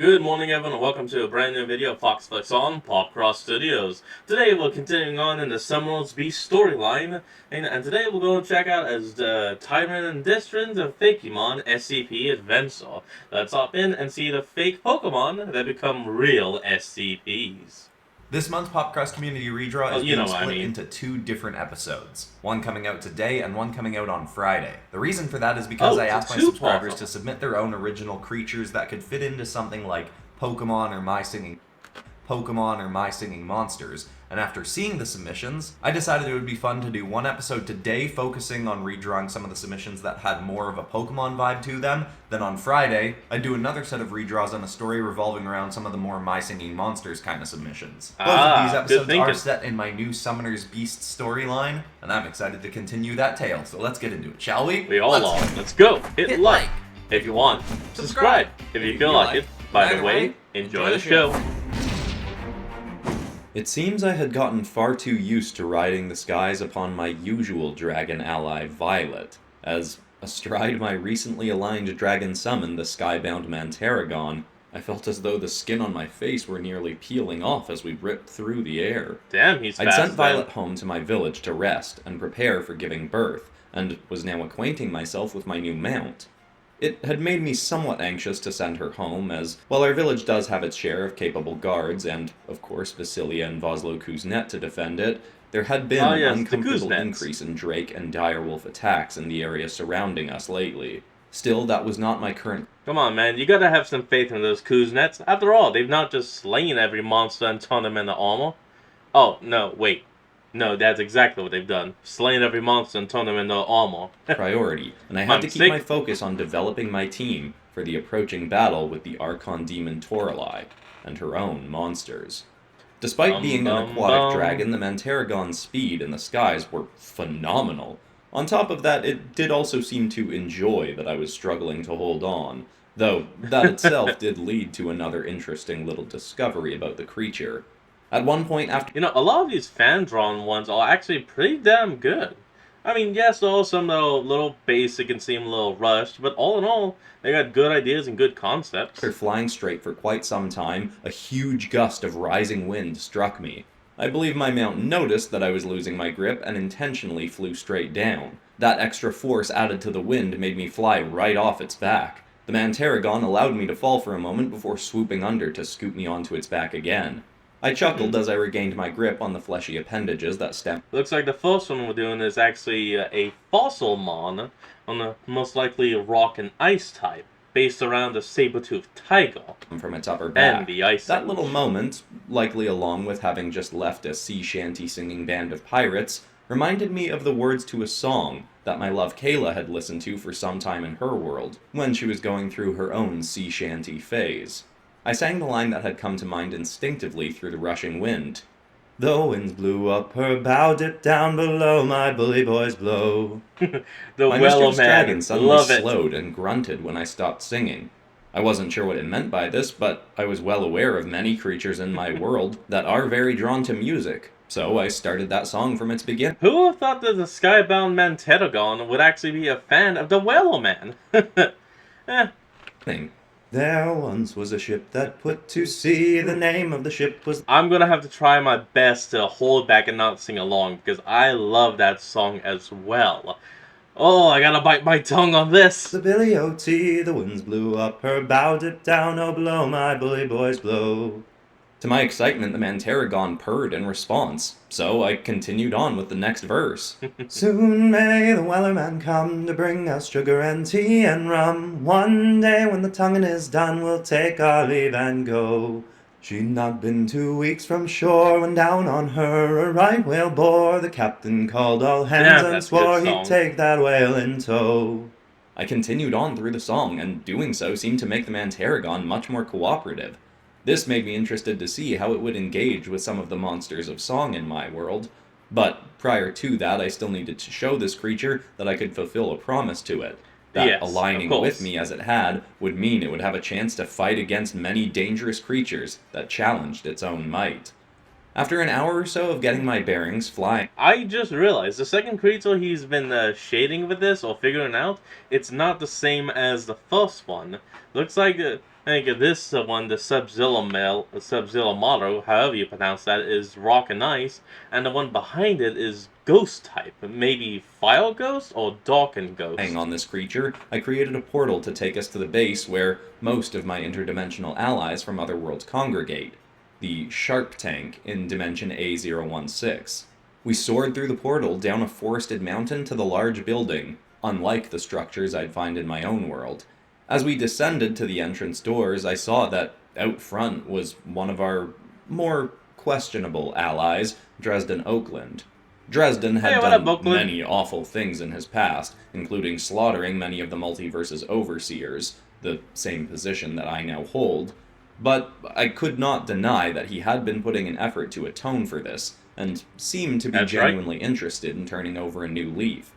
Good morning, everyone, and welcome to a brand new video of Fox Flicks on Popcross Studios. Today we're continuing on in the Summerall's Beast storyline, and today we're going to check out as the Tayrun and Dresden of Fakemon SCP Adventure. Let's hop in and see the fake Pokemon that become real SCPs. This month's Popcross Community Redraw is being split into two different episodes. One coming out today and one coming out on Friday. The reason for that is because I asked my subscribers to submit their own original creatures that could fit into something like Pokemon or My Singing Monsters. And after seeing the submissions, I decided it would be fun to do one episode today focusing on redrawing some of the submissions that had more of a Pokemon vibe to them. Then on Friday, I'd do another set of redraws on a story revolving around some of the more My Singing Monsters kind of submissions. Both of these episodes are set in my new Summoner's Beast storyline, and I'm excited to continue that tale. So let's get into it, shall we? We all are. Let's go. Hit like if you want. Subscribe if you feel like it. By the way, enjoy the show. It seems I had gotten far too used to riding the skies upon my usual dragon ally, Violet, as, astride my recently aligned dragon summon, the skybound Mantaragon, I felt as though the skin on my face were nearly peeling off as we ripped through the air. Damn, he's fast. I'd sent Violet home to my village to rest and prepare for giving birth, and was now acquainting myself with my new mount. It had made me somewhat anxious to send her home, as, while our village does have its share of capable guards, and, of course, Vasilia and Voslo Kuznet to defend it, there had been an uncomfortable increase in Drake and Direwolf attacks in the area surrounding us lately. Still, that was not my current... Come on, man, you gotta have some faith in those Kuznets. After all, they've not just slain every monster and turned them into armor. Oh, no, wait. No, that's exactly what they've done. Slain every monster and turned them into armor. priority, and I had to keep my focus on developing my team for the approaching battle with the Archon Demon Toralei and her own monsters. Despite being an aquatic dragon, the Mantaragon's speed in the skies were phenomenal. On top of that, it did also seem to enjoy that I was struggling to hold on, though that itself did lead to another interesting little discovery about the creature. At one point after... a lot of these fan-drawn ones are actually pretty damn good. I mean, yes, there are some that are a little basic and seem a little rushed, but all in all, they got good ideas and good concepts. After flying straight for quite some time, a huge gust of rising wind struck me. I believe my mount noticed that I was losing my grip and intentionally flew straight down. That extra force added to the wind made me fly right off its back. The Mantaragon allowed me to fall for a moment before swooping under to scoop me onto its back again. I chuckled as I regained my grip on the fleshy appendages that stemmed. Looks like the first one we're doing is actually a fossil mon on the most likely rock and ice type, based around the saber-toothed tiger from its upper back. And the ice. That little moment, likely along with having just left a sea shanty singing band of pirates, reminded me of the words to a song that my love Kayla had listened to for some time in her world, when she was going through her own sea shanty phase. I sang the line that had come to mind instinctively through the rushing wind. The winds blew up her bow, dipped down below, my bully boys blow. My mischievous dragon suddenly slowed and grunted when I stopped singing. I wasn't sure what it meant by this, but I was well aware of many creatures in my world that are very drawn to music, so I started that song from its beginning. Who would have thought that the skybound Mantaragon would actually be a fan of the Whale Man? There once was a ship that put to sea, the name of the ship was... I'm gonna have to try my best to hold back and not sing along, because I love that song as well. Oh, I gotta bite my tongue on this! The Billy O.T., the winds blew up her bow, dipped down, oh below, my bully boys blow. To my excitement, the Mantaragon purred in response, so I continued on with the next verse. Soon may the Wellerman come to bring us sugar and tea and rum. One day when the tonguing is done, we'll take our leave and go. She'd not been 2 weeks from shore when down on her a right whale bore. The captain called all hands and swore he'd take that whale in tow. I continued on through the song, and doing so seemed to make the Mantaragon much more cooperative. This made me interested to see how it would engage with some of the monsters of song in my world, but prior to that I still needed to show this creature that I could fulfill a promise to it. That aligning with me as it had would mean it would have a chance to fight against many dangerous creatures that challenged its own might. After an hour or so of getting my bearings flying... I just realized the second creature he's been shading with this or figuring out, it's not the same as the first one. Looks like I think this one, the Sub-Zilla motto, however you pronounce that, is Rock and Ice, and the one behind it is Ghost type. Maybe Fire Ghost or Darken Relying Ghost. on this creature, I created a portal to take us to the base where most of my interdimensional allies from other worlds congregate, the Shark Tank in Dimension A016. We soared through the portal down a forested mountain to the large building, unlike the structures I'd find in my own world. As we descended to the entrance doors, I saw that out front was one of our more questionable allies, Dresden Oakland. Dresden Hey, had what up, done Oakland? many awful things in his past, including slaughtering many of the Multiverse's overseers, the same position that I now hold, but I could not deny that he had been putting an effort to atone for this, and seemed to be That's right. genuinely interested in turning over a new leaf.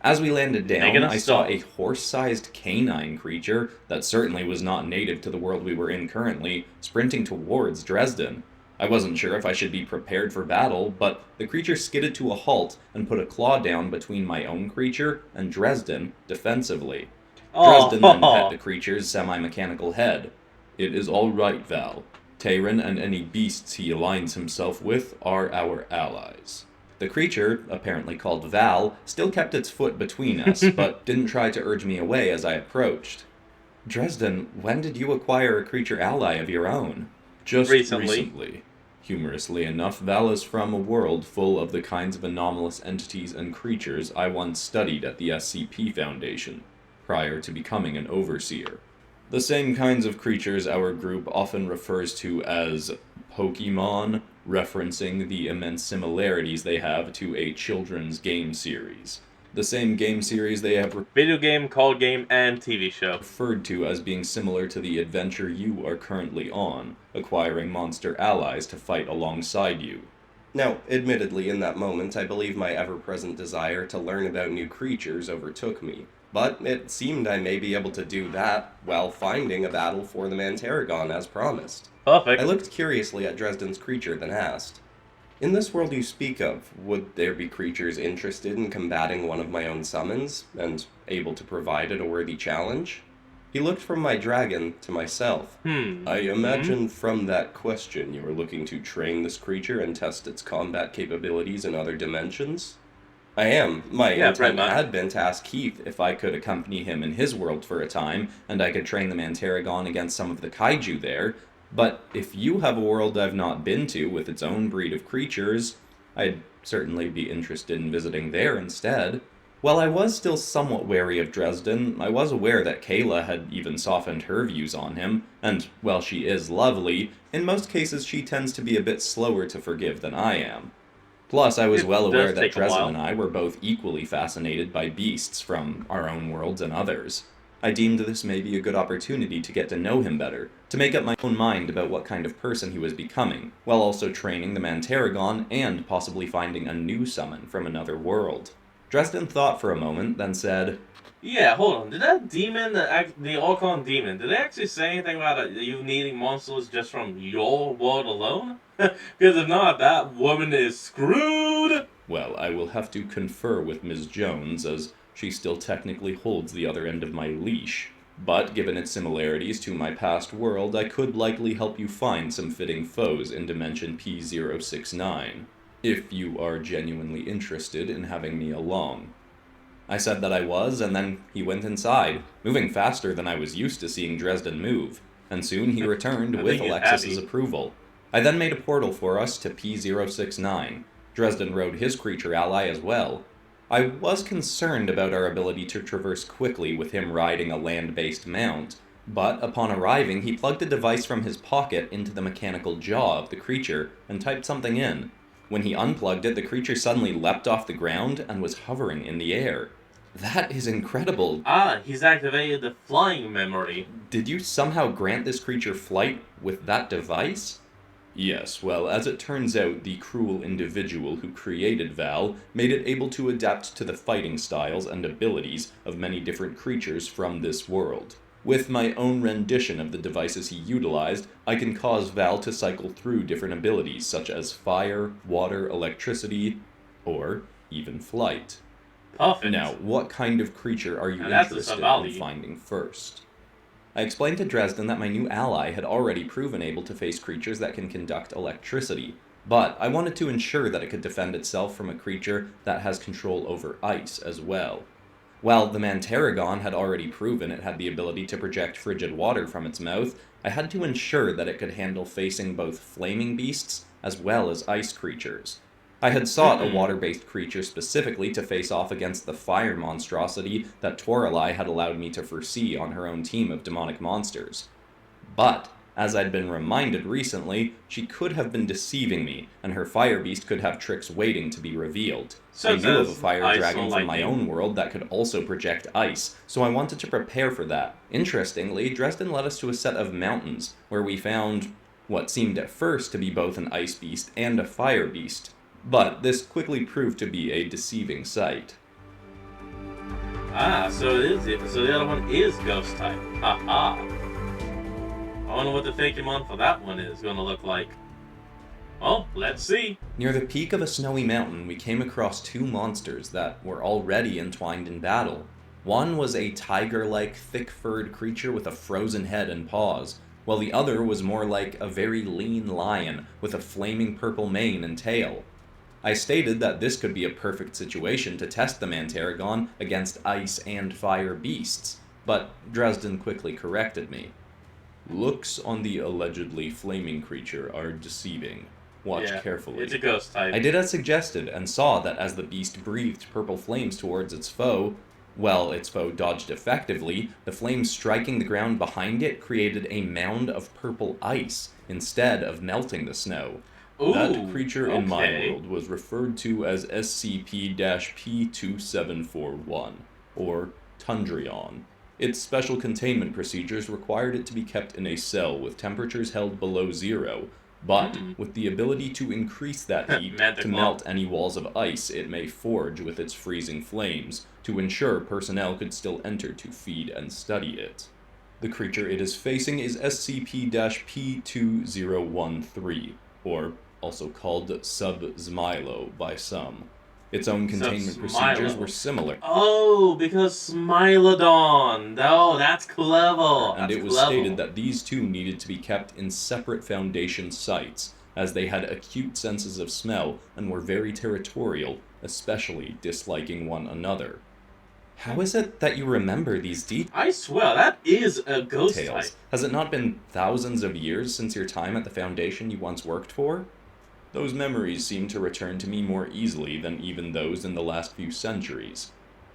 As we landed Making down, a I saw start. a horse-sized canine creature that certainly was not native to the world we were in currently, sprinting towards Dresden. I wasn't sure if I should be prepared for battle, but the creature skidded to a halt and put a claw down between my own creature and Dresden defensively. Dresden then pet the creature's semi-mechanical head. "It is all right, Val. Tayrun and any beasts he aligns himself with are our allies." The creature, apparently called Val, still kept its foot between us, but didn't try to urge me away as I approached. "Dresden, when did you acquire a creature ally of your own?" "Just recently. Humorously enough, Val is from a world full of the kinds of anomalous entities and creatures I once studied at the SCP Foundation, prior to becoming an overseer. The same kinds of creatures our group often refers to as Fakemon, referencing the immense similarities they have to a children's game series. The same game series they have Video game, card game, and TV show. referred to as being similar to the adventure you are currently on, acquiring monster allies to fight alongside you." Now, admittedly, in that moment, I believe my ever-present desire to learn about new creatures overtook me, but it seemed I may be able to do that while finding a battle for the Mantaragon as promised. Perfect. I looked curiously at Dresden's creature, then asked, "In this world you speak of, would there be creatures interested in combating one of my own summons, and able to provide it a worthy challenge?" He looked from my dragon to myself. "I imagine from that question you are looking to train this creature and test its combat capabilities in other dimensions?" "I am. My Yeah, intent pretty much. had been to ask Keith if I could accompany him in his world for a time, and I could train the Mantaragon against some of the kaiju there. But if you have a world I've not been to with its own breed of creatures, I'd certainly be interested in visiting there instead." While I was still somewhat wary of Dresden, I was aware that Kayla had even softened her views on him, and while she is lovely, in most cases she tends to be a bit slower to forgive than I am. Plus, I was It well aware does that take a Dresden while. and I were both equally fascinated by beasts from our own worlds and others. I deemed this may be a good opportunity to get to know him better, to make up my own mind about what kind of person he was becoming, while also training the Mantaragon and possibly finding a new summon from another world. Dresden thought for a moment, then said, Yeah, hold on. Did that demon, the Orcon demon, did they actually say anything about you needing monsters just from your world alone? Because if not, that woman is screwed! "Well, I will have to confer with Ms. Jones, as she still technically holds the other end of my leash. But given its similarities to my past world, I could likely help you find some fitting foes in Dimension P069, if you are genuinely interested in having me along." I said that I was, and then he went inside, moving faster than I was used to seeing Dresden move, and soon he returned I with think he's Alexis's happy. approval. I then made a portal for us to P069. Dresden rode his creature ally as well. I was concerned about our ability to traverse quickly with him riding a land-based mount, but upon arriving, he plugged a device from his pocket into the mechanical jaw of the creature and typed something in. When he unplugged it, the creature suddenly leapt off the ground and was hovering in the air. "That is incredible. He's activated the flying memory. Did you somehow grant this creature flight with that device?" "Yes, well, as it turns out, the cruel individual who created Val made it able to adapt to the fighting styles and abilities of many different creatures from this world. With my own rendition of the devices he utilized, I can cause Val to cycle through different abilities such as fire, water, electricity, or even flight." Perfect. "Now, what kind of creature are you Now that's a interested in Savali. finding first?" I explained to Dresden that my new ally had already proven able to face creatures that can conduct electricity, but I wanted to ensure that it could defend itself from a creature that has control over ice as well. While the Mantaragon had already proven it had the ability to project frigid water from its mouth, I had to ensure that it could handle facing both flaming beasts as well as ice creatures. I had sought a water-based creature specifically to face off against the fire monstrosity that Toralei had allowed me to foresee on her own team of demonic monsters. But, as I'd been reminded recently, she could have been deceiving me, and her fire beast could have tricks waiting to be revealed. So I knew of a fire ice dragon or from my lightning. own world that could also project ice, so I wanted to prepare for that. Interestingly, Dresden led us to a set of mountains, where we found what seemed at first to be both an ice beast and a fire beast. But this quickly proved to be a deceiving sight. Ah, so the other one is ghost type. Haha. I wonder what the Fakemon for that one is going to look like. Well, let's see. Near the peak of a snowy mountain, we came across two monsters that were already entwined in battle. One was a tiger-like, thick-furred creature with a frozen head and paws, while the other was more like a very lean lion with a flaming purple mane and tail. I stated that this could be a perfect situation to test the Mantaragon against ice and fire beasts, but Dresden quickly corrected me. Looks on the allegedly flaming creature are deceiving. Watch carefully. It's a ghost type. I did as suggested, and saw that as the beast breathed purple flames towards its foe, its foe dodged effectively, the flames striking the ground behind it created a mound of purple ice, instead of melting the snow. Ooh, That creature in my okay. world was referred to as SCP-P2741, or Tundrion. Its special containment procedures required it to be kept in a cell with temperatures held below zero, but with the ability to increase that heat to melt any walls of ice it may forge with its freezing flames, to ensure personnel could still enter to feed and study it. The creature it is facing is SCP-P2013, or also called Sub-Zmilo by some. Its own containment procedures were similar. Oh, because Smilodon. Oh, that's clever. And it was stated that these two needed to be kept in separate Foundation sites, as they had acute senses of smell and were very territorial, especially disliking one another. How is it that you remember these details? I swear, that is a ghost type. Has it not been thousands of years since your time at the Foundation you once worked for? Those memories seem to return to me more easily than even those in the last few centuries.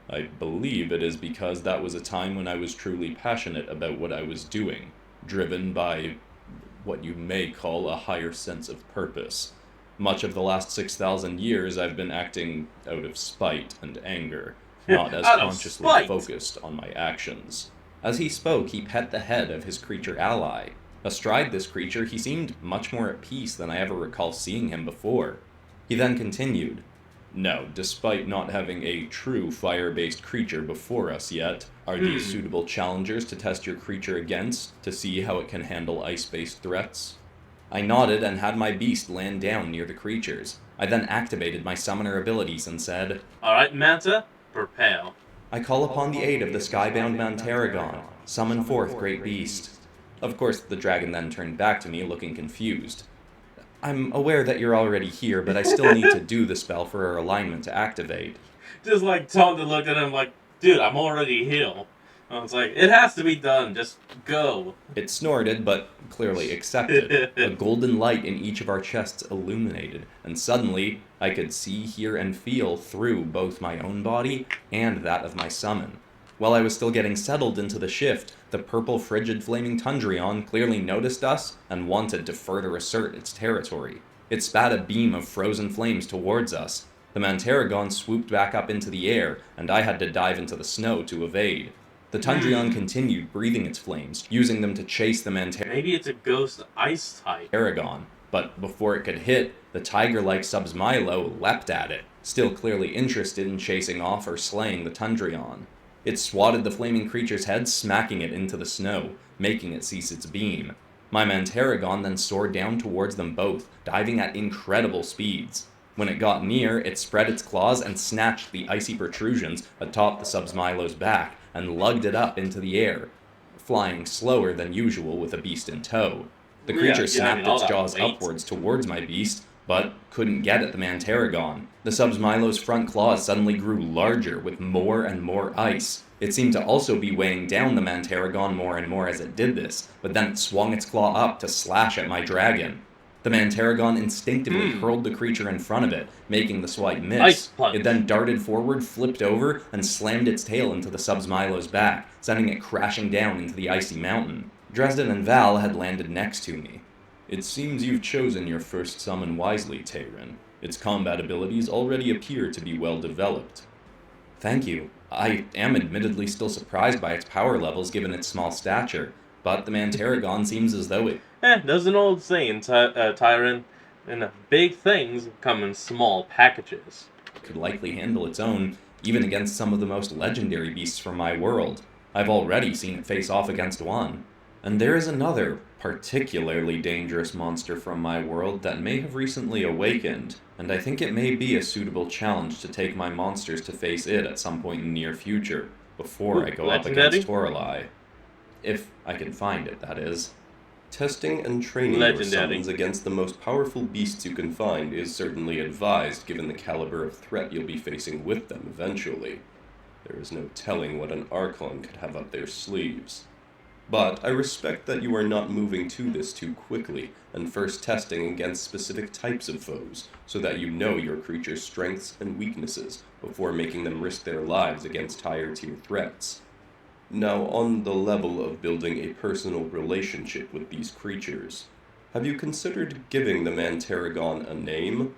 I believe it is because that was a time when I was truly passionate about what I was doing, driven by what you may call a higher sense of purpose. Much of the last 6,000 years I've been acting out of spite and anger, not as consciously focused on my actions. As he spoke, he pet the head of his creature ally. Astride this creature, he seemed much more at peace than I ever recall seeing him before. He then continued, "No, despite not having a true fire-based creature before us yet, are these suitable challengers to test your creature against, to see how it can handle ice-based threats?" I nodded and had my beast land down near the creatures. I then activated my summoner abilities and said, Alright, Manta, prepare. I call upon the aid of the skybound Mantaragon. Summon forth, great beast. Of course, the dragon then turned back to me, looking confused. I'm aware that you're already here, but I still need to do the spell for our alignment to activate. Just like Tom to look at him like, dude, I'm already here. I was like, it has to be done, just go. It snorted, but clearly accepted. A golden light in each of our chests illuminated, and suddenly I could see, hear, and feel through both my own body and that of my summon. While I was still getting settled into the shift, the purple frigid flaming Tundrion clearly noticed us and wanted to further assert its territory. It spat a beam of frozen flames towards us. The Mantaragon swooped back up into the air, and I had to dive into the snow to evade. The Tundrion continued breathing its flames, using them to chase the Maybe it's a ghost ice type. Mantaragon, but before it could hit, the tiger-like Sub-Zmilo leapt at it, still clearly interested in chasing off or slaying the Tundrion. It swatted the flaming creature's head, smacking it into the snow, making it cease its beam. My Mantaragon then soared down towards them both, diving at incredible speeds. When it got near, it spread its claws and snatched the icy protrusions atop the Sub-Zmilo's back, and lugged it up into the air. flying slower than usual with a beast in tow. The Yeah, creature yeah, snapped all its that jaws weight. upwards towards my beast, but couldn't get at the Mantaragon. The Subsmilo's front claws suddenly grew larger with more and more ice. It seemed to also be weighing down the Mantaragon more and more as it did this, but then it swung its claw up to slash at my dragon. The Mantaragon instinctively hurled the creature in front of it, making the swipe Ice miss. punch. It then darted forward, flipped over, and slammed its tail into the Subsmilo's back, sending it crashing down into the icy mountain. Dresden and Val had landed next to me. It seems you've chosen your first summon wisely, Tayrun. Its combat abilities already appear to be well developed. Thank you. I am admittedly still surprised by its power levels given its small stature, but the Mantaragon seems as though it There's an old saying, Tayrun, and big things come in small packages. could likely handle its own, even against some of the most legendary beasts from my world. I've already seen it face off against one. And there is another, particularly dangerous monster from my world that may have recently awakened, and I think it may be a suitable challenge to take my monsters to face it at some point in the near future, before I go up against Toralei. If I can find it, that is. Testing and training your Legendary. summons against the most powerful beasts you can find is certainly advised given the caliber of threat you'll be facing with them eventually. There is no telling what an Archon could have up their sleeves. But I respect that you are not moving to this too quickly, and first testing against specific types of foes, so that you know your creature's strengths and weaknesses, before making them risk their lives against higher tier threats. Now, on the level of building a personal relationship with these creatures, have you considered giving the Mantaragon a name?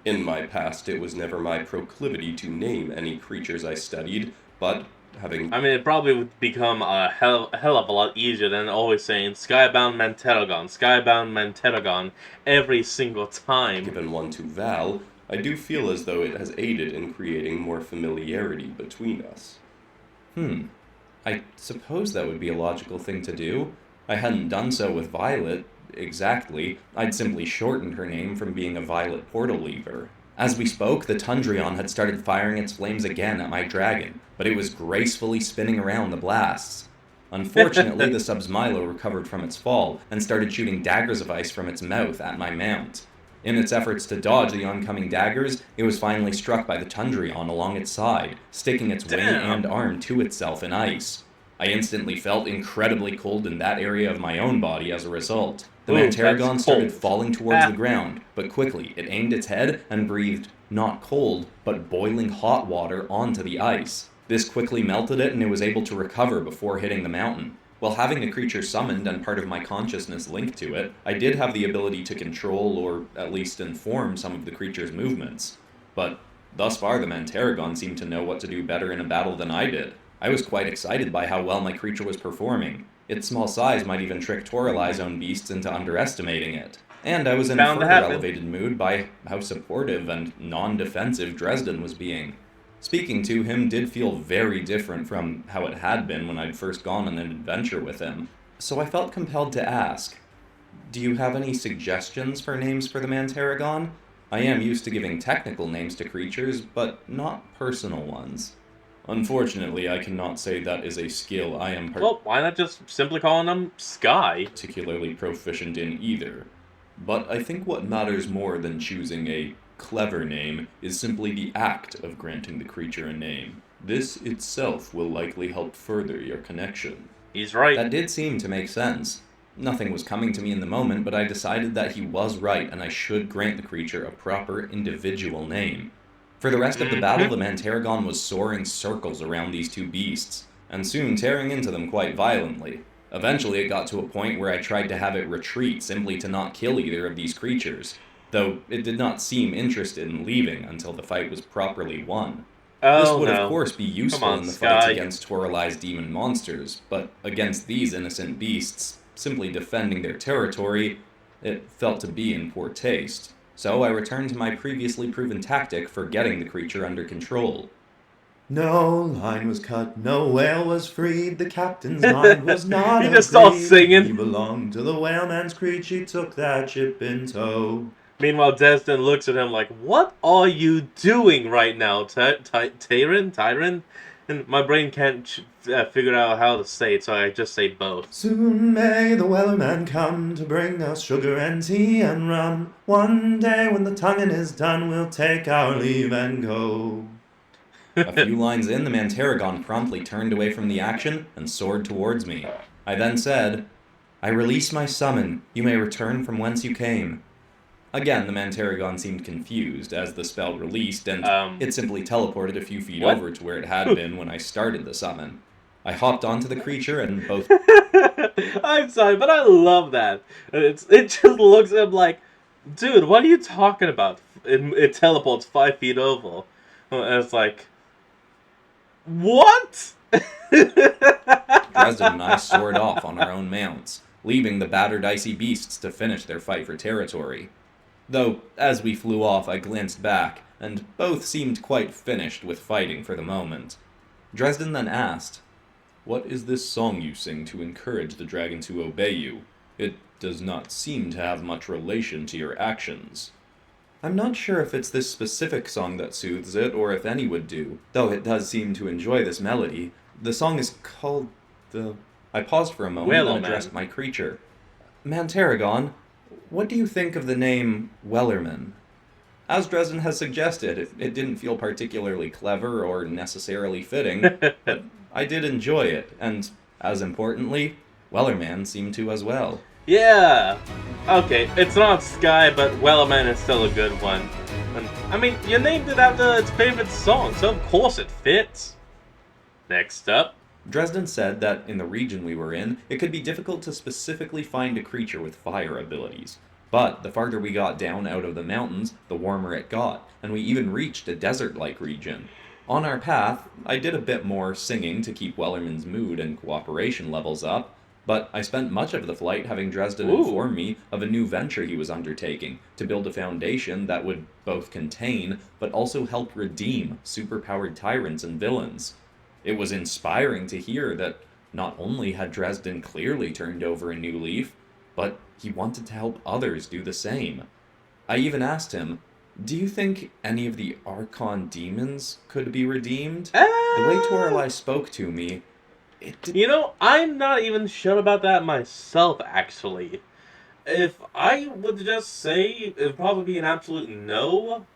In my past, it was never my proclivity to name any creatures I studied, but having... I mean, it probably would become a hell of a lot easier than always saying Skybound Mantaragon every single time. given one to Val, I do feel as though it has aided in creating more familiarity between us. I suppose that would be a logical thing to do. I hadn't done so with Violet, exactly. I'd simply shortened her name from being a Violet Portal Lever. As we spoke, the Tundrion had started firing its flames again at my dragon, but it was gracefully spinning around the blasts. Unfortunately, the Subsmilo recovered from its fall and started shooting daggers of ice from its mouth at my mount. In its efforts to dodge the oncoming daggers, it was finally struck by the Tundrion along its side, sticking its wing and arm to itself in ice. I instantly felt incredibly cold in that area of my own body as a result. The Mantaragon that's started cold. falling towards the ground, but quickly it aimed its head and breathed not cold, but boiling hot water onto the ice. This quickly melted it and it was able to recover before hitting the mountain. While having the creature summoned and part of my consciousness linked to it, I did have the ability to control or at least inform some of the creature's movements. But thus far the Mantaragon seemed to know what to do better in a battle than I did. I was quite excited by how well my creature was performing. Its small size might even trick Toralei's own beasts into underestimating it. And I was in a Bound to further happen. elevated mood by how supportive and non-defensive Dresden was being. Speaking to him did feel very different from how it had been when I'd first gone on an adventure with him. So I felt compelled to ask, do you have any suggestions for names for the Mantaragon? I am used to giving technical names to creatures, but not personal ones. Unfortunately, I cannot say that is a skill I am Well, why not just simply calling them Sky? particularly proficient in either. But I think what matters more than choosing a clever name is simply the act of granting the creature a name. This itself will likely help further your connection. He's right. That did seem to make sense. Nothing was coming to me in the moment, but I decided that he was right and I should grant the creature a proper individual name. For the rest of the battle, the Mantaragon was soaring circles around these two beasts, and soon tearing into them quite violently. Eventually it got to a point where I tried to have it retreat simply to not kill either of these creatures, though it did not seem interested in leaving until the fight was properly won. This would of course be useful in the fights against Toralei's demon monsters, but against these innocent beasts, simply defending their territory, it felt to be in poor taste. So I returned to my previously proven tactic for getting the creature under control. No line was cut, no whale was freed, the captain's mind was not He just starts agreed. singing. He belonged to the whaleman's creech, he took that ship in tow. Meanwhile, Dresden looks at him like, "What are you doing right now, Tayrun? And my brain can't figure out how to say it, so I just say both. Soon may the Wellerman come to bring us sugar and tea and rum. One day when the tonguing is done, we'll take our leave and go. A few lines in, the Mantaragon promptly turned away from the action and soared towards me. I then said, I release my summon. You may return from whence you came. Again, the Mantaragon seemed confused as the spell released, and it simply teleported a few feet over to where it had been when I started the summon. I hopped onto the creature and both... I'm sorry, but I love that. It just looks at him like, dude, what are you talking about? It teleports 5 feet over. And it's like, what? Dresden and I soared off on our own mounts, leaving the battered icy beasts to finish their fight for territory. Though, as we flew off, I glanced back, and both seemed quite finished with fighting for the moment. Dresden then asked, What is this song you sing to encourage the dragon to obey you? It does not seem to have much relation to your actions. I'm not sure if it's this specific song that soothes it, or if any would do, though it does seem to enjoy this melody. The song is called the... I paused for a moment and addressed my creature. Mantaragon, what do you think of the name Wellerman? As Dresden has suggested, it didn't feel particularly clever or necessarily fitting, but I did enjoy it, and, as importantly, Wellerman seemed to as well. Yeah! Okay, it's not Sky, but Wellerman is still a good one. And, I mean, you named it after its favorite song, so of course it fits. Next up. Dresden said that in the region we were in, it could be difficult to specifically find a creature with fire abilities. But the farther we got down out of the mountains, the warmer it got, and we even reached a desert-like region. On our path, I did a bit more singing to keep Wellerman's mood and cooperation levels up, but I spent much of the flight having Dresden inform me of a new venture he was undertaking, to build a foundation that would both contain, but also help redeem, superpowered tyrants and villains. It was inspiring to hear that not only had Dresden clearly turned over a new leaf, but he wanted to help others do the same. I even asked him, do you think any of the Archon demons could be redeemed? The way Toralei spoke to me, You know, I'm not even sure about that myself, actually. If I would just say, it would probably be an absolute no.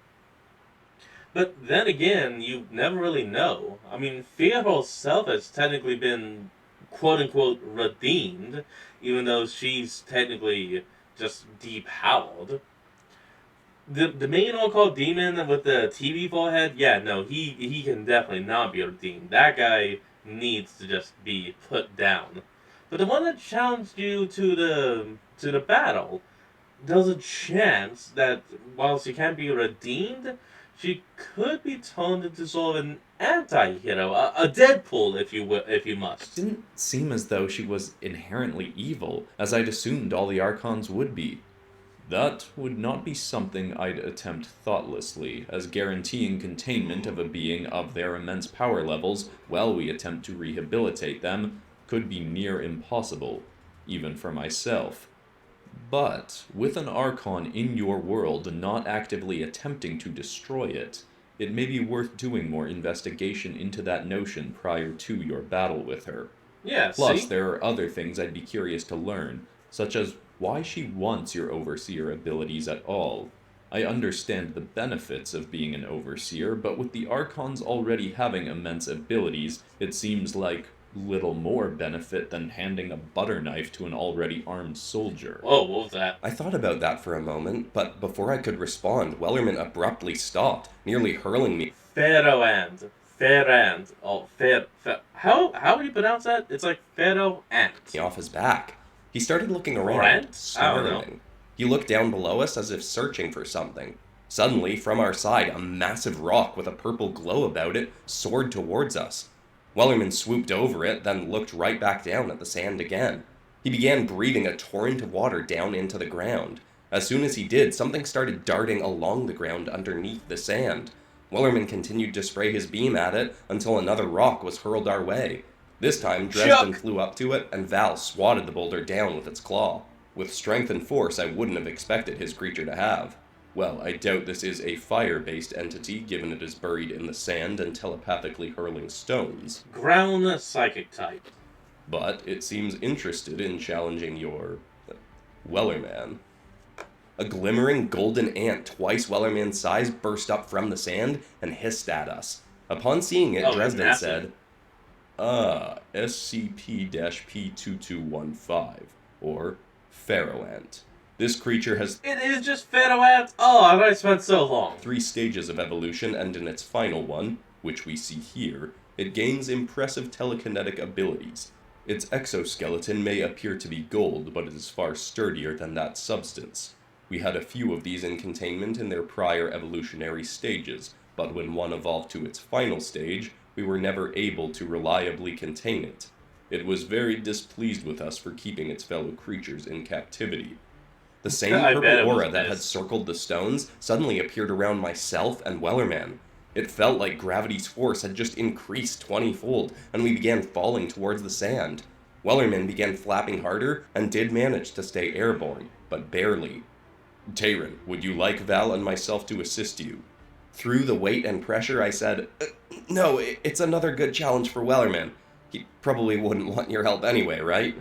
But then again, you never really know. I mean, Fia herself has technically been quote-unquote redeemed, even though she's technically just depowered. The main all-called demon with the TV forehead, yeah, no, he can definitely not be redeemed. That guy needs to just be put down. But the one that challenged you to the battle, there's a chance that while she can't be redeemed, she could be turned into sort of an anti-hero, a Deadpool, if you must. It didn't seem as though she was inherently evil, as I'd assumed all the Archons would be. That would not be something I'd attempt thoughtlessly, as guaranteeing containment of a being of their immense power levels while we attempt to rehabilitate them could be near impossible, even for myself. But, with an Archon in your world not actively attempting to destroy it, it may be worth doing more investigation into that notion prior to your battle with her. Yeah, Plus, see? there are other things I'd be curious to learn, such as why she wants your Overseer abilities at all. I understand the benefits of being an Overseer, but with the Archons already having immense abilities, it seems like little more benefit than handing a butter knife to an already armed soldier. Whoa, what was that? I thought about that for a moment, but before I could respond, Wellerman abruptly stopped, nearly hurling me. Ferroand. Oh, how do you pronounce that? It's like Ferroand. Off his back. He started looking around, Rant? I don't know. snarling. He looked down below us as if searching for something. Suddenly, from our side, a massive rock with a purple glow about it soared towards us. Wellerman swooped over it, then looked right back down at the sand again. He began breathing a torrent of water down into the ground. As soon as he did, something started darting along the ground underneath the sand. Wellerman continued to spray his beam at it until another rock was hurled our way. This time, Dresden flew up to it, and Val swatted the boulder down with its claw, with strength and force I wouldn't have expected his creature to have. Well, I doubt this is a fire-based entity, given it is buried in the sand and telepathically hurling stones. Ground psychic type. But it seems interested in challenging your Wellerman. A glimmering golden ant twice Wellerman's size burst up from the sand and hissed at us. Upon seeing it, Dresden massive. said, SCP-P2215, or Pharaoh Ant. This creature has It is just Pharaoh Ant. Oh, have I spent so long? 3 stages of evolution, and in its final one, which we see here, it gains impressive telekinetic abilities. Its exoskeleton may appear to be gold, but it is far sturdier than that substance. We had a few of these in containment in their prior evolutionary stages, but when one evolved to its final stage, we were never able to reliably contain it. It was very displeased with us for keeping its fellow creatures in captivity. The same I bet it purple was aura that had pissed. circled the stones suddenly appeared around myself and Wellerman. It felt like gravity's force had just increased 20-fold, and we began falling towards the sand. Wellerman began flapping harder and did manage to stay airborne, but barely. Tayrun, would you like Val and myself to assist you? Through the weight and pressure, I said, No, it's another good challenge for Wellerman. He probably wouldn't want your help anyway, right?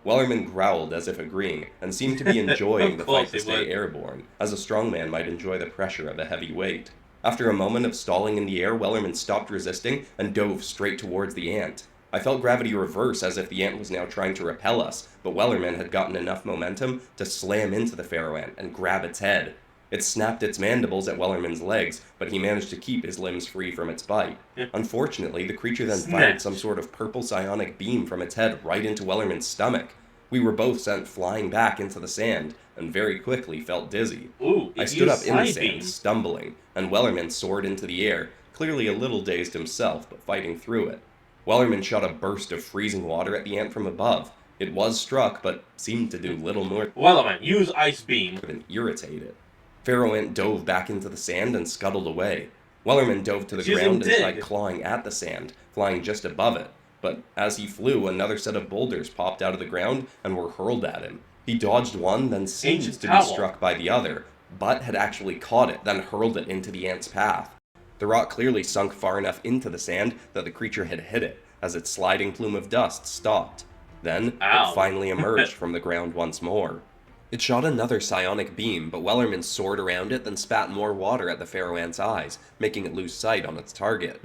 Wellerman growled as if agreeing, and seemed to be enjoying the course fight to he stay would. airborne, as a strong man might enjoy the pressure of a heavy weight. After a moment of stalling in the air, Wellerman stopped resisting and dove straight towards the ant. I felt gravity reverse as if the ant was now trying to repel us, but Wellerman had gotten enough momentum to slam into the Pharaoh ant and grab its head. It snapped its mandibles at Wellerman's legs, but he managed to keep his limbs free from its bite. Unfortunately, the creature then fired some sort of purple psionic beam from its head right into Wellerman's stomach. We were both sent flying back into the sand, and very quickly felt dizzy. Ooh, I it stood up used in the side sand, beam. stumbling, and Wellerman soared into the air, clearly a little dazed himself, but fighting through it. Wellerman shot a burst of freezing water at the ant from above. It was struck, but seemed to do little more Wellerman, use ice beam. than irritate it. Pharaoh ant dove back into the sand and scuttled away. Wellerman dove to the It's using ground and dig. tried clawing at the sand, flying just above it. But as he flew, another set of boulders popped out of the ground and were hurled at him. He dodged one, then seemed Ancient to towel. be struck by the other, but had actually caught it, then hurled it into the ant's path. The rock clearly sunk far enough into the sand that the creature had hit it, as its sliding plume of dust stopped. Then, Ow. it finally emerged from the ground once more. It shot another psionic beam, but Wellerman soared around it, then spat more water at the Pharaoh ant's eyes, making it lose sight on its target.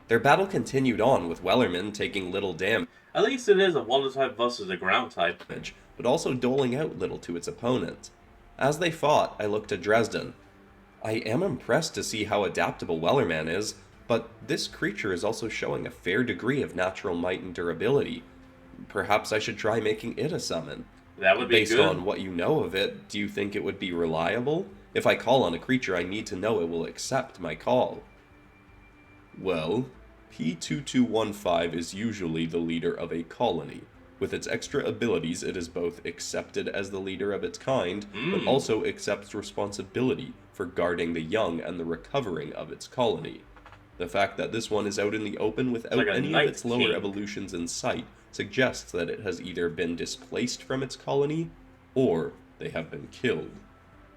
Their battle continued on, with Wellerman taking little damage, At least it is a water type versus a ground type. but also doling out little to its opponent. As they fought, I looked to Dresden. I am impressed to see how adaptable Wellerman is, but this creature is also showing a fair degree of natural might and durability. Perhaps I should try making it a summon. That would be Based good. on what you know of it, do you think it would be reliable? If I call on a creature, I need to know it will accept my call. Well, P2215 is usually the leader of a colony. With its extra abilities, it is both accepted as the leader of its kind, but also accepts responsibility for guarding the young and the recovering of its colony. The fact that this one is out in the open without like a any of night its lower king. evolutions in sight suggests that it has either been displaced from its colony, or they have been killed.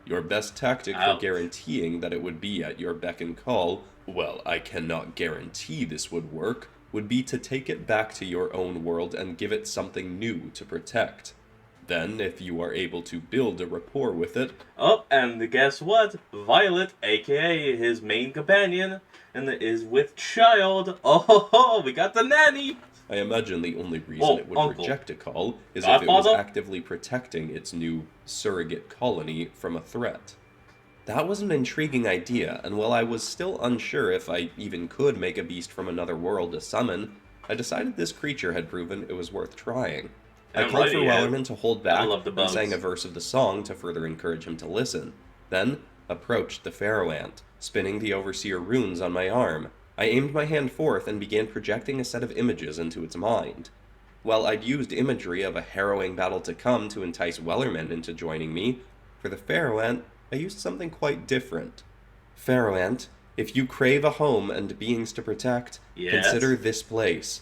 Your best tactic for Ouch. guaranteeing that it would be at your beck and call, well, I cannot guarantee this would work, would be to take it back to your own world and give it something new to protect. Then, if you are able to build a rapport with it, Oh, and guess what? Violet, aka his main companion, and is with child. Oh ho ho, we got the nanny! I imagine the only reason Whoa, it would uncle. reject a call is if it was Godfather? actively protecting its new surrogate colony from a threat. That was an intriguing idea, and while I was still unsure if I even could make a beast from another world a summon, I decided this creature had proven it was worth trying. I I'm called ready, for yeah. Wellerman to hold back love the and bugs. sang a verse of the song to further encourage him to listen. Then approached the Pharaoh ant, spinning the Overseer runes on my arm. I aimed my hand forth and began projecting a set of images into its mind. While I'd used imagery of a harrowing battle to come to entice Wellerman into joining me, for the Pharaoh ant, I used something quite different. Pharaoh ant, if you crave a home and beings to protect, Yes? consider this place.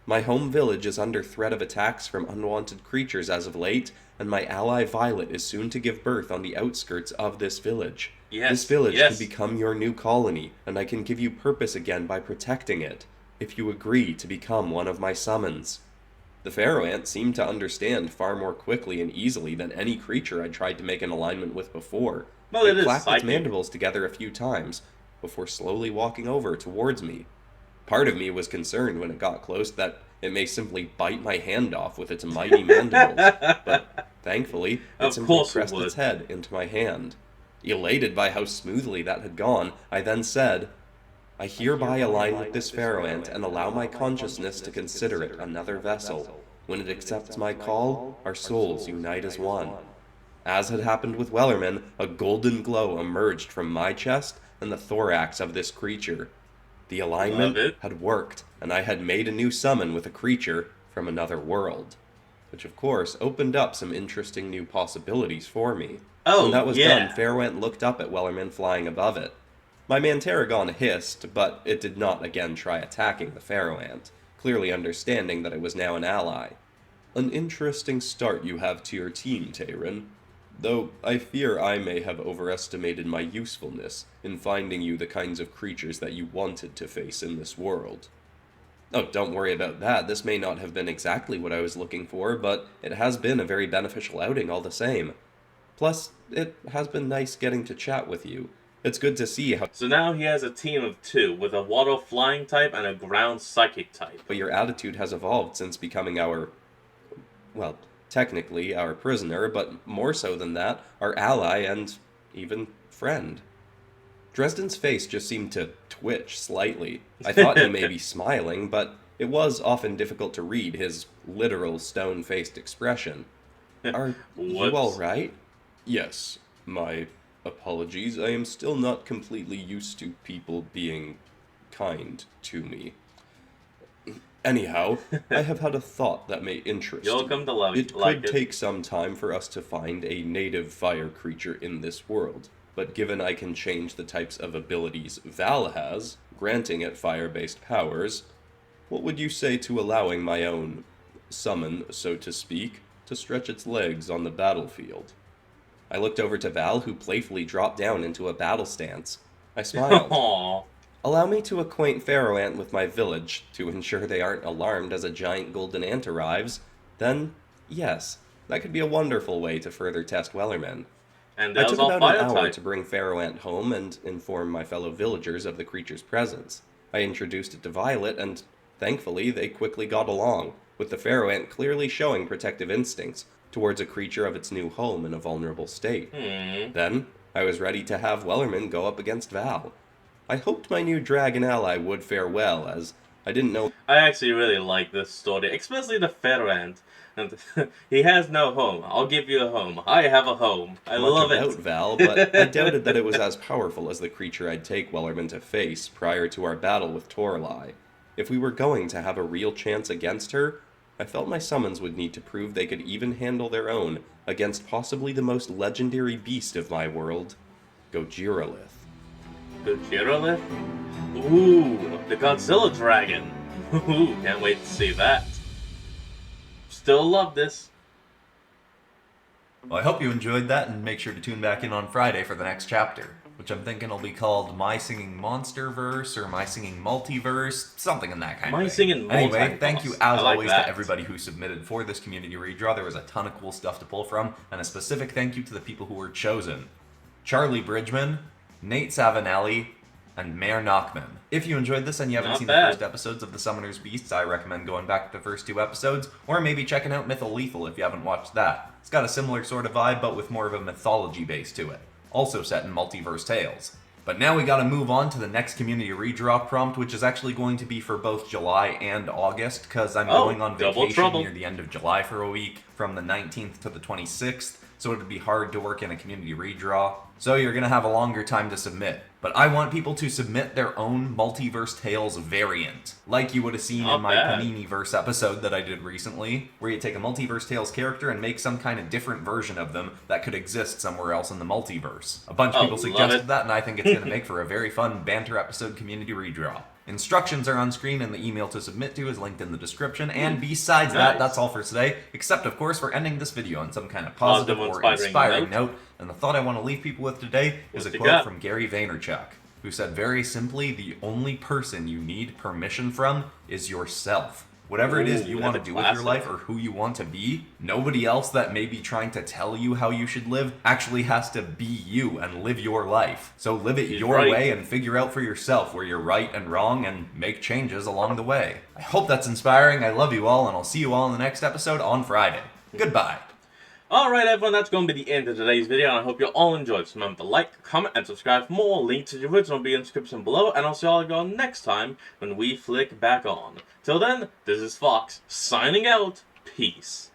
My home village is under threat of attacks from unwanted creatures as of late, and my ally Violet is soon to give birth on the outskirts of this village. Yes, This village yes. could become your new colony, and I can give you purpose again by protecting it, if you agree to become one of my summons. The Pharaoh Ant seemed to understand far more quickly and easily than any creature I'd tried to make an alignment with before. Well, it It is clacked its psychic. mandibles together a few times, before slowly walking over towards me. Part of me was concerned when it got close that it may simply bite my hand off with its mighty mandibles, but thankfully it Of simply course it pressed would. its head into my hand. Elated by how smoothly that had gone, I then said, I hereby align with this Pharaoh Ant and allow my consciousness to consider it another vessel. When it accepts my call, our souls unite as one. As had happened with Wellerman, a golden glow emerged from my chest and the thorax of this creature. The alignment Love it. had worked, and I had made a new summon with a creature from another world. Which of course opened up some interesting new possibilities for me. Oh, When that was yeah. done, Pharaoh Ant looked up at Wellerman flying above it. My Mantaragon hissed, but it did not again try attacking the Pharaoh Ant, clearly understanding that it was now an ally. An interesting start you have to your team, Tayrun. Though I fear I may have overestimated my usefulness in finding you the kinds of creatures that you wanted to face in this world. Oh, don't worry about that. This may not have been exactly what I was looking for, but it has been a very beneficial outing all the same. Plus, it has been nice getting to chat with you. It's good to see how So now he has a team of 2, with a water flying type and a ground psychic type. your attitude has evolved since becoming our, well, technically our prisoner, but more so than that, our ally and even friend. Dresden's face just seemed to twitch slightly. I thought he may be smiling, but it was often difficult to read his literal stone-faced expression. Are you Whoops. all right? Yes, my apologies. I am still not completely used to people being kind to me. Anyhow, I have had a thought that may interest You'll you. come to love It like could it. take some time for us to find a native fire creature in this world, but given I can change the types of abilities Val has, granting it fire-based powers, what would you say to allowing my own summon, so to speak, to stretch its legs on the battlefield? I looked over to Val, who playfully dropped down into a battle stance. I smiled. Aww. Allow me to acquaint Pharaoh Ant with my village, to ensure they aren't alarmed as a giant golden ant arrives. Then, yes, that could be a wonderful way to further test Wellerman. And I that was took all about an fire hour type. to bring Pharaoh Ant home and inform my fellow villagers of the creature's presence. I introduced it to Violet, and thankfully they quickly got along, with the Pharaoh Ant clearly showing protective instincts towards a creature of its new home in a vulnerable state. Then, I was ready to have Wellerman go up against Val. I hoped my new dragon ally would fare well, as I didn't know I actually really like this story, especially the Pharaoh Ant. And he has no home. I'll give you a home. I have a home. I much love about it. Val, but I doubted that it was as powerful as the creature I'd take Wellerman to face prior to our battle with Torlai. If we were going to have a real chance against her, I felt my summons would need to prove they could even handle their own against possibly the most legendary beast of my world, Gojiralith. The Girolith? Ooh, the Godzilla Dragon. Ooh, can't wait to see that. Still love this. Well, I hope you enjoyed that, and make sure to tune back in on Friday for the next chapter, which I'm thinking will be called My Singing Monsterverse or My Singing Multiverse, something in that kind My of thing. Singing Anyway, Multiverse. thank you I as like always that. to everybody who submitted for this community redraw. There was a ton of cool stuff to pull from, and a specific thank you to the people who were chosen. Charlie Bridgman, Nate Savinelli, and Mayor Knockman. If you enjoyed this and you haven't Not seen bad. the first episodes of The Summoner's Beasts, I recommend going back to the first 2 episodes, or maybe checking out Mythol Lethal if you haven't watched that. It's got a similar sort of vibe, but with more of a mythology base to it. Also set in multiverse tales. But now we gotta move on to the next community redraw prompt, which is actually going to be for both July and August, because I'm going on double vacation trouble. near the end of July for a week, from the 19th to the 26th, so it would be hard to work in a community redraw. So you're gonna have a longer time to submit. But I want people to submit their own Multiverse Tales variant, like you would have seen Not in my bad. Panini-verse episode that I did recently, where you take a Multiverse Tales character and make some kind of different version of them that could exist somewhere else in the multiverse. A bunch of Oh, people love suggested it. that, and I think it's gonna make for a very fun banter episode community redraw. Instructions are on screen and the email to submit to is linked in the description. And besides that, that's all for today. Except, of course, for ending this video on some kind of positive or inspiring note. And the thought I want to leave people with today is a quote from Gary Vaynerchuk, who said very simply, the only person you need permission from is yourself. Whatever it is you want to do with your life or who you want to be, nobody else that may be trying to tell you how you should live actually has to be you and live your life. So live it your way and figure out for yourself where you're right and wrong and make changes along the way. I hope that's inspiring. I love you all, and I'll see you all in the next episode on Friday. Goodbye. Alright everyone, that's going to be the end of today's video, and I hope you all enjoyed. So remember to like, comment, and subscribe for more. Link to the original will be in the description below, and I'll see all of you all next time when we flick back on. Till then, this is Fox, signing out. Peace.